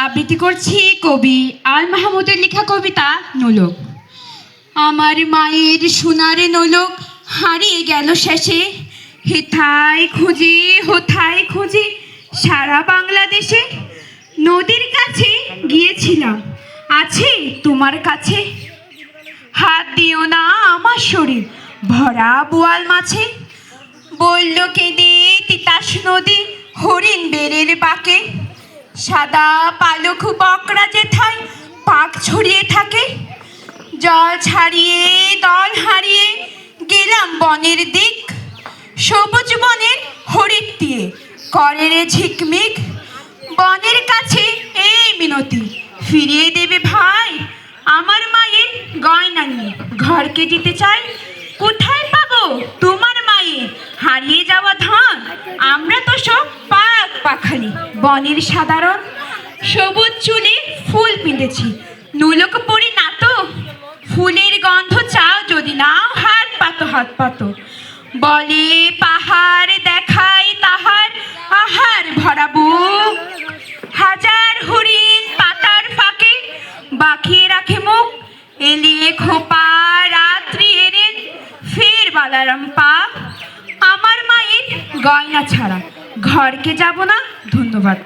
আবৃত্তি করছি কবি আল মাহমুদের লেখা কবিতা নোলক। আমার মায়ের সোনারে নোলক হারিয়ে গেল শেষে, হেথায় খুঁজে হোথায় খুঁজে সারা বাংলাদেশে। নদীর কাছে গিয়েছিলাম, আছে তোমার কাছে? হাত দিও না আমার শরীর ভরা বোয়াল মাছে। বলল কেঁদে তিতাস নদী হরিণ বেড়ের বাঁকে, সাদা পালক বকরা যেথায় পাক ছড়িয়ে থাকে। জল ছাড়িয়ে দল হারিয়ে গেলাম বনের দিক, সবুজ বনের হরিণ দিয়ে করে রে ঝিকমিক। বনের কাছে এই মিনতি, ফিরিয়ে দেবে ভাই আমার মায়ের গয়না নিয়ে ঘরকে যেতে চাই। কোথায় পাবো তোমার মায়ের হারিয়ে যাওয়া ধন? আমরা তো সব পাক পাখালি বনের সাধারণ। সবুজ চুলে ফুল পিঁধেছি, নোলক পরি না তো। ফুলের গন্ধ চাও যদি নাও, হাত পাতো হাত পাতো। বলে পাহাড় দেখায় তাহার আহার ভরা বুক, হাজার হরিণ পাতার ফাঁকে বাঁকিয়ে রাখে মুখ। এলিয়ে খোপা রাত্রি এরেন ফের বালারাম পা। আমার মায়ের গয়না ছাড়া ঘরকে যাব না। ধন্যবাদ।